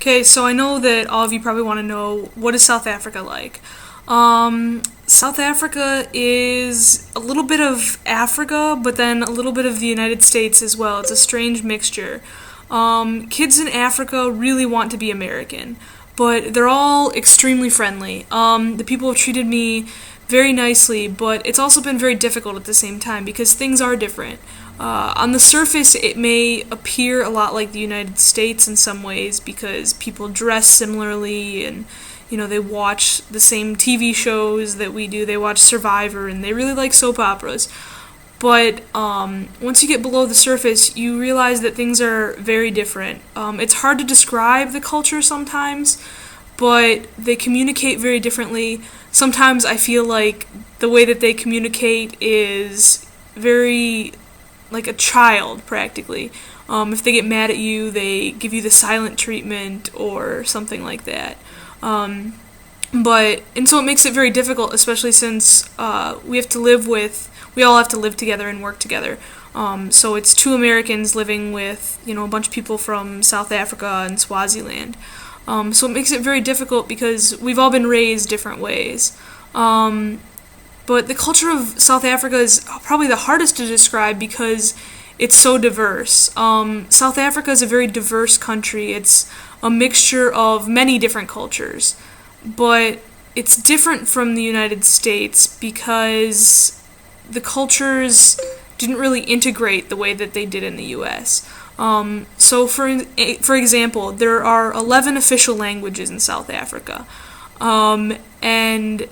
Okay, so I know that all of you probably want to know, what is South Africa like? South Africa is a little bit of Africa, but then a little bit of the United States as well. It's a strange mixture. Kids in Africa really want to be American, but they're all extremely friendly. The people have treated me very nicely, but it's also been very difficult at the same time because things are different. On the surface, it may appear a lot like the United States in some ways because people dress similarly and, they watch the same TV shows that we do. They watch Survivor and they really like soap operas. But once you get below the surface, you realize that things are very different. It's hard to describe the culture sometimes, but they communicate very differently. Sometimes I feel like the way that they communicate is very like a child, practically. If they get mad at you, they give you the silent treatment or something like that. And so it makes it very difficult, especially since we all have to live together and work together. So it's two Americans living with, a bunch of people from South Africa and Swaziland. So it makes it very difficult because we've all been raised different ways. But the culture of South Africa is probably the hardest to describe because it's so diverse. South Africa is a very diverse country. It's a mixture of many different cultures. But it's different from the United States because the cultures didn't really integrate the way that they did in the U.S. So for example, there are 11 official languages in South Africa. And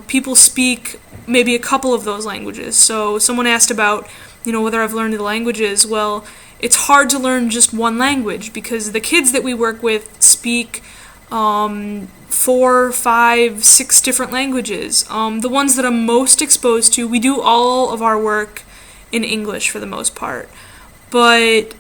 people speak maybe a couple of those languages. So someone asked about, whether I've learned the languages. Well, it's hard to learn just one language because the kids that we work with speak 4, 5, 6 different languages. The ones that I'm most exposed to, we do all of our work in English for the most part. But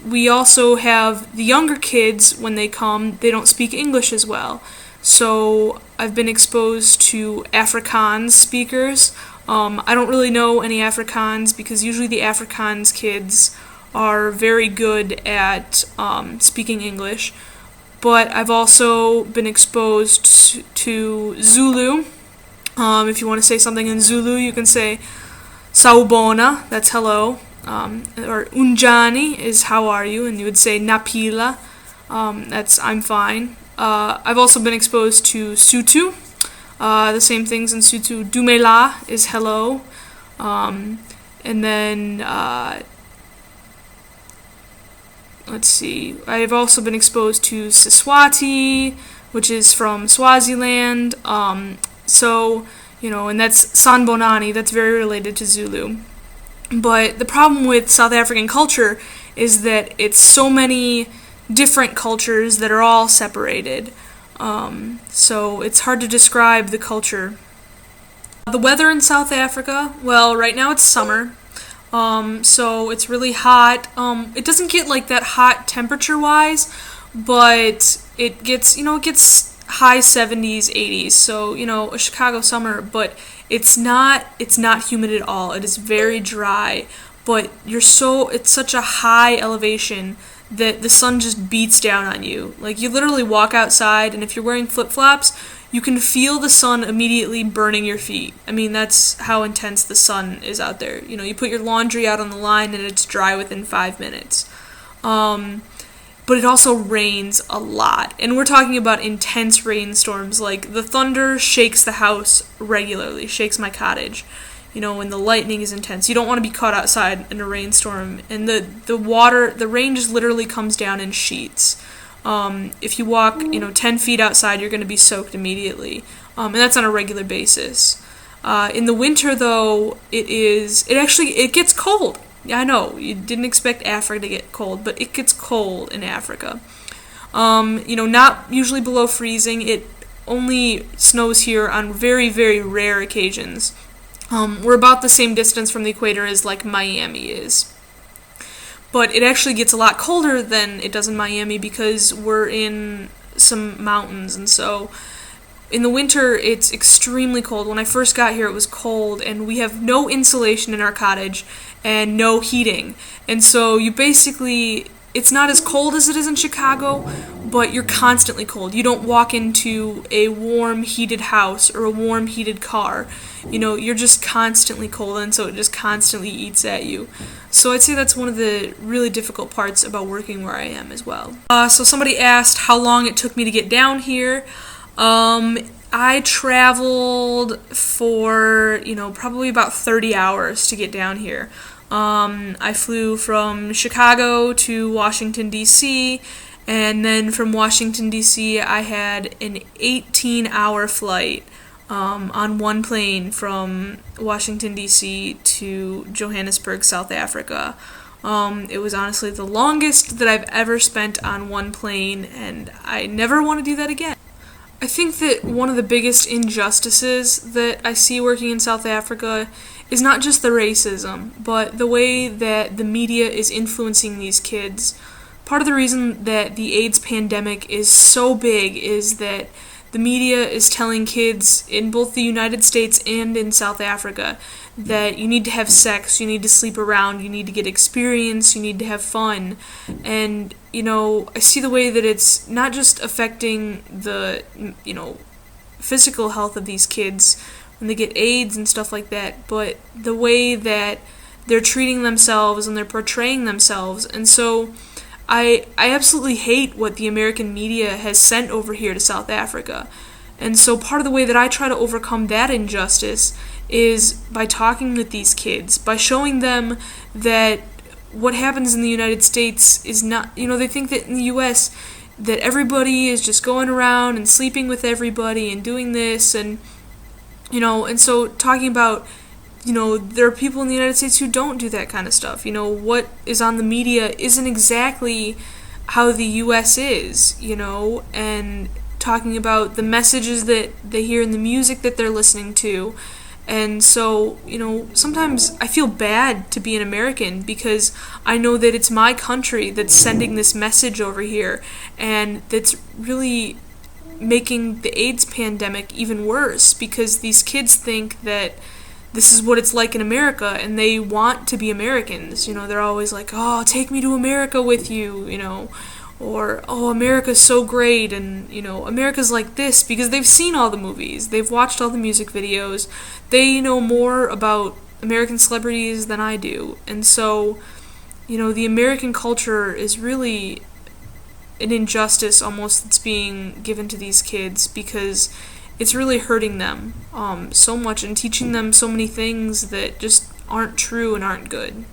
we also have the younger kids, when they come, they don't speak English as well. So I've been exposed to Afrikaans speakers. I don't really know any Afrikaans because usually the Afrikaans kids are very good at speaking English. But I've also been exposed to Zulu. If you want to say something in Zulu, you can say Sawubona, that's hello. Or Unjani is how are you, and you would say Napila, that's I'm fine. I've also been exposed to Sutu, the same things in Sutu. Dumela is hello, and then let's see, I've also been exposed to Siswati, which is from Swaziland, and that's Sanbonani, that's very related to Zulu. But the problem with South African culture is that it's so many different cultures that are all separated. So it's hard to describe the culture. The weather in South Africa, well, right now it's summer. So it's really hot. It doesn't get like that hot temperature-wise, but it gets high 70s, 80s. So, a Chicago summer, but it's not humid at all. It is very dry, but it's such a high elevation that the sun just beats down on you. Like, you literally walk outside, and if you're wearing flip-flops, you can feel the sun immediately burning your feet. I mean, that's how intense the sun is out there. You put your laundry out on the line, and it's dry within 5 minutes. But it also rains a lot. And we're talking about intense rainstorms. Like, the thunder shakes the house regularly, shakes my cottage. When the lightning is intense. You don't want to be caught outside in a rainstorm. And the rain just literally comes down in sheets. If you walk, 10 feet outside, you're going to be soaked immediately. And that's on a regular basis. In the winter, though, it gets cold. Yeah, I know, you didn't expect Africa to get cold, but it gets cold in Africa. Not usually below freezing. It only snows here on very, very rare occasions. We're about the same distance from the equator as, like, Miami is. But it actually gets a lot colder than it does in Miami because we're in some mountains, and so in the winter, it's extremely cold. When I first got here, it was cold, and we have no insulation in our cottage and no heating. And so it's not as cold as it is in Chicago, but you're constantly cold. You don't walk into a warm, heated house or a warm, heated car. You're just constantly cold, and so it just constantly eats at you. So I'd say that's one of the really difficult parts about working where I am as well. So somebody asked how long it took me to get down here. I traveled for, probably about 30 hours to get down here. I flew from Chicago to Washington, D.C., and then from Washington, D.C., I had an 18-hour flight on one plane from Washington, D.C. to Johannesburg, South Africa. It was honestly the longest that I've ever spent on one plane, and I never want to do that again. I think that one of the biggest injustices that I see working in South Africa is not just the racism, but the way that the media is influencing these kids. Part of the reason that the AIDS pandemic is so big is that the media is telling kids in both the United States and in South Africa that you need to have sex, you need to sleep around, you need to get experience, you need to have fun. And, I see the way that it's not just affecting the, physical health of these kids when they get AIDS and stuff like that, but the way that they're treating themselves and they're portraying themselves. And so I absolutely hate what the American media has sent over here to South Africa. And so part of the way that I try to overcome that injustice is by talking with these kids, by showing them that what happens in the United States is not, they think that in the U.S. that everybody is just going around and sleeping with everybody and doing this, and, and so talking about, there are people in the United States who don't do that kind of stuff. What is on the media isn't exactly how the U.S. is, and talking about the messages that they hear in the music that they're listening to. And so, sometimes I feel bad to be an American because I know that it's my country that's sending this message over here, and that's really making the AIDS pandemic even worse because these kids think that this is what it's like in America, and they want to be Americans. They're always like, oh, take me to America with you, or, oh, America's so great, and, America's like this, because they've seen all the movies, they've watched all the music videos, they know more about American celebrities than I do, and so, the American culture is really an injustice almost that's being given to these kids, because it's really hurting them so much and teaching them so many things that just aren't true and aren't good.